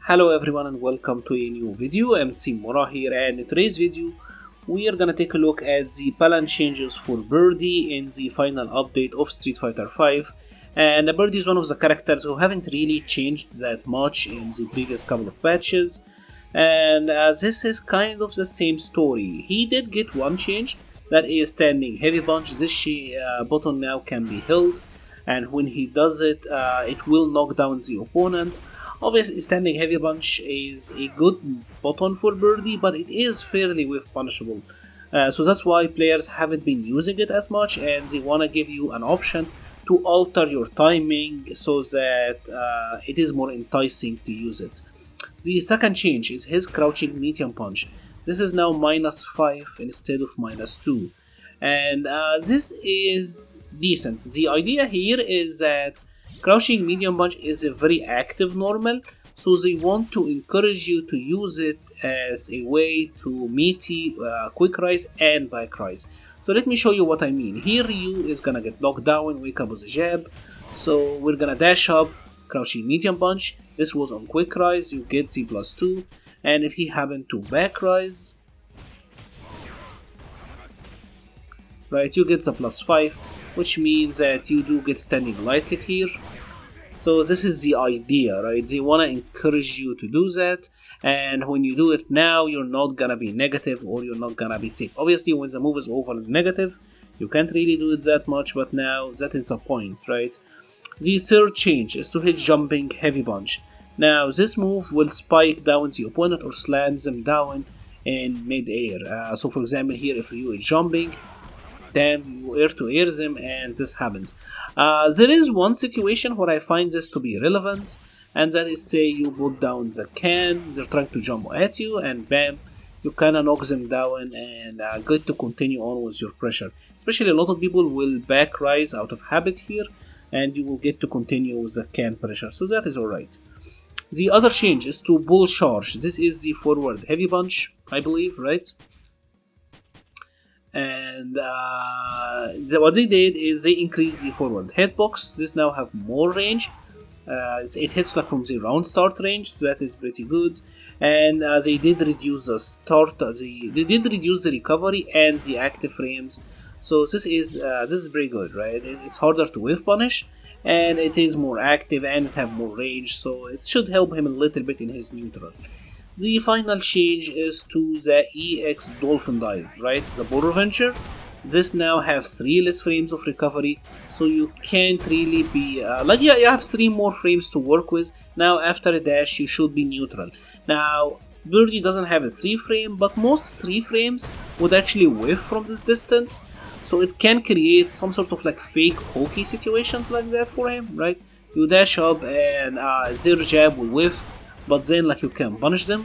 Hello everyone and welcome to a new video. MC-Mura here, and in today's video we are gonna take a look at the balance changes for Birdie in the final update of Street Fighter V. And Birdie is one of the characters who haven't really changed that much in the previous couple of patches, and this is kind of the same story. He did get one change, that is standing heavy punch. This button now can be held, and when he does it, it will knock down the opponent. Obviously, standing heavy punch is a good button for Birdie, but it is fairly whiff punishable. So that's why players haven't been using it as much, and they want to give you an option to alter your timing so that it is more enticing to use it. The second change is his crouching medium punch. This is now -5 instead of -2, and this is decent. The idea here is that crouching medium punch is a very active normal, so they want to encourage you to use it as a way to meaty quick rise and back rise. So let me show you what I mean. Here Ryu is gonna get knocked down, wake up with a jab, so we're gonna dash up, crouching medium punch. This was on quick rise, you get the +2, and if he happened to back rise, right, you get the +5, which means that you do get standing light click here. So this is the idea, right? They want to encourage you to do that, and when you do it now, you're not gonna be negative or you're not gonna be safe. Obviously, when the move is over negative, you can't really do it that much, but now that is the point, right? The third change is to hit jumping heavy punch. Now this move will spike down the opponent or slam them down in mid-air. So for example here, if Ryu is jumping, then you air to air them and this happens. There is one situation where I find this to be relevant, and that is, say you put down the can, they're trying to jump at you, and bam, you kinda knock them down and get to continue on with your pressure. Especially a lot of people will back rise out of habit here, and you will get to continue with the can pressure, so that is alright. The other change is to bull charge. This is the forward heavy punch, I believe, right? And what they did is they increased the forward hitbox. This now have more range. It hits like from the round start range, so that is pretty good. And they did reduce the start. They did reduce the recovery and the active frames. So this is pretty good, right? It's harder to whiff punish, and it is more active and it have more range, so it should help him a little bit in his neutral. The final change is to the EX Dolphin Dive, right? The Border Venture. This now has 3 less frames of recovery, so you can't really be you have 3 more frames to work with. Now after a dash you should be neutral. Now Birdie doesn't have a 3 frame, but most 3 frames would actually whiff from this distance, so it can create some sort of like fake hokey situations like that for him, right? You dash up and their jab will whiff, but then like you can punish them.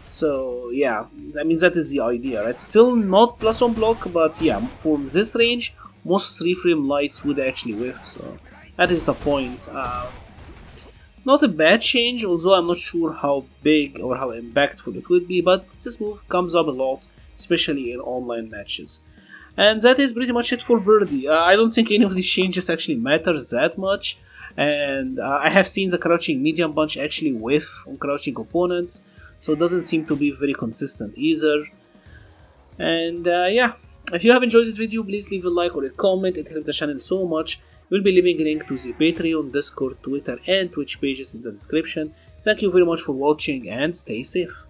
So yeah, I mean that is the idea, right? Still not plus on block, but yeah, from this range most 3 frame lights would actually whiff, so that is the point. Not a bad change, although I'm not sure how big or how impactful it would be, but this move comes up a lot, especially in online matches. And that is pretty much it for Birdie. I don't think any of these changes actually matters that much, and I have seen the crouching medium punch actually whiff on crouching opponents, so it doesn't seem to be very consistent either. And yeah, if you have enjoyed this video, please leave a like or a comment, it helps the channel so much. We'll be leaving a link to the Patreon, Discord, Twitter and Twitch pages in the description. Thank you very much for watching and stay safe.